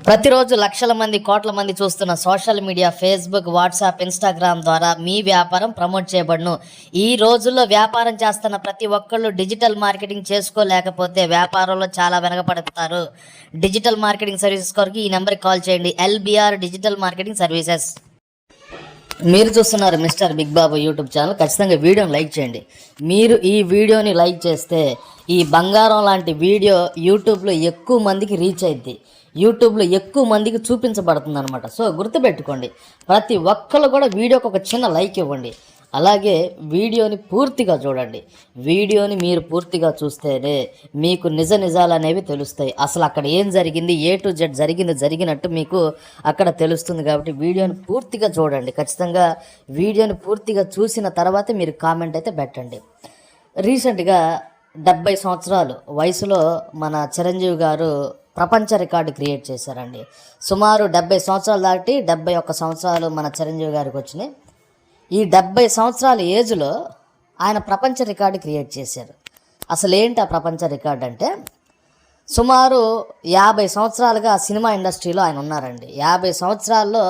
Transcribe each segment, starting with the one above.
ప్రతిరోజు లక్షల మంది కోట్ల మంది చూస్తున్న social media Facebook, WhatsApp, Instagram ద్వారా మీ వ్యాపారం ప్రమోట్ చేయబడును. ఈ రోజుల్లో వ్యాపారం చేస్తున్న ప్రతి ఒక్కళ్ళు డిజిటల్ మార్కెటింగ్ చేసుకోలేకపోతే వ్యాపారంలో చాలా వెనకబడతారు. డిజిటల్ మార్కెటింగ్ సర్వీసెస్ కొరకు ఈ నెంబర్కి కాల్ చేయండి. LBR digital marketing services. మీరు చూస్తున్నారు మిస్టర్ బిగ్ బాబు యూట్యూబ్ ఛానల్. ఖచ్చితంగా వీడియోని లైక్ చేయండి. మీరు ఈ వీడియోని లైక్ చేస్తే ఈ బంగారం లాంటి వీడియో యూట్యూబ్లో ఎక్కువ మందికి రీచ్ అయింది, యూట్యూబ్లో ఎక్కువ మందికి చూపించబడుతుంది అనమాట. సో గుర్తుపెట్టుకోండి, ప్రతి ఒక్కళ్ళు కూడా వీడియోకి ఒక చిన్న లైక్ ఇవ్వండి. అలాగే వీడియోని పూర్తిగా చూడండి. వీడియోని మీరు పూర్తిగా చూస్తేనే మీకు నిజాలు అనేవి తెలుస్తాయి. అసలు అక్కడ ఏం జరిగింది, A to Z జరిగినట్టు మీకు అక్కడ తెలుస్తుంది. కాబట్టి వీడియోని పూర్తిగా చూడండి. ఖచ్చితంగా వీడియోని పూర్తిగా చూసిన తర్వాత మీరు కామెంట్ అయితే పెట్టండి. రీసెంట్గా 70 సంవత్సరాలు వయసులో మన చిరంజీవి గారు ప్రపంచ రికార్డు క్రియేట్ చేశారండి. సుమారు 70 సంవత్సరాలు దాటి 71 సంవత్సరాలు మన చిరంజీవి గారికి వచ్చినాయి. ఈ 70 సంవత్సరాల ఏజ్లో ఆయన ప్రపంచ రికార్డు క్రియేట్ చేశారు. అసలు ఏంటి ఆ ప్రపంచ రికార్డు అంటే, సుమారు 50 సంవత్సరాలుగా సినిమా ఇండస్ట్రీలో ఆయన ఉన్నారండి. 50 సంవత్సరాల్లో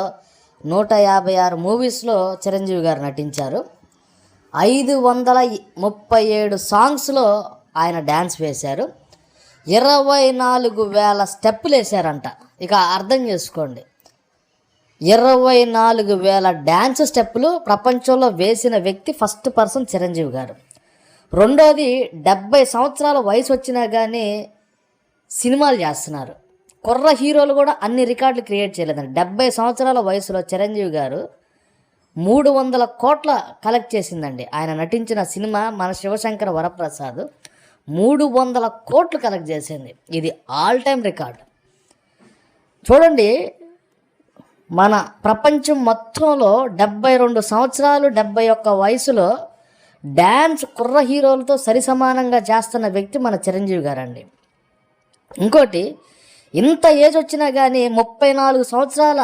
156 మూవీస్లో చిరంజీవి గారు నటించారు. 537 సాంగ్స్లో ఆయన డ్యాన్స్ వేశారు. 24,000 స్టెప్పులు వేశారంట. ఇక అర్థం చేసుకోండి, 24,000 డ్యాన్స్ స్టెప్పులు ప్రపంచంలో వేసిన వ్యక్తి ఫస్ట్ పర్సన్ చిరంజీవి గారు. రెండోది, 70 సంవత్సరాల వయసు వచ్చినా కానీ సినిమాలు చేస్తున్నారు. కుర్ర హీరోలు కూడా అన్ని రికార్డులు క్రియేట్ చేయలేదండి. 70 సంవత్సరాల వయసులో చిరంజీవి గారు 300 కోట్ల కలెక్ట్ చేసిందండి. ఆయన నటించిన సినిమా మన శివశంకర వరప్రసాద్ 300 కోట్లు కలెక్ట్ చేసింది. ఇది ఆల్ టైమ్ రికార్డ్. చూడండి, మన ప్రపంచం మొత్తంలో 72 సంవత్సరాలు 71 వయసులో డ్యాన్స్ కుర్ర హీరోలతో సరిసమానంగా చేస్తున్న వ్యక్తి మన చిరంజీవి గారండి. ఇంకోటి, ఇంత ఏజ్ వచ్చినా కానీ 34 సంవత్సరాల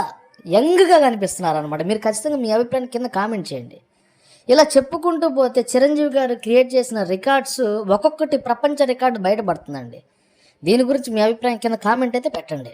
యంగ్గా కనిపిస్తున్నారు అనమాట. మీరు ఖచ్చితంగా మీ అభిప్రాయాన్ని కింద కామెంట్ చేయండి. ఇలా చెప్పుకుంటూ పోతే చిరంజీవి గారు క్రియేట్ చేసిన రికార్డ్స్ ఒక్కొక్కటి ప్రపంచ రికార్డు బయటపడుతుందండి. దీని గురించి మీ అభిప్రాయం కింద కామెంట్ అయితే పెట్టండి.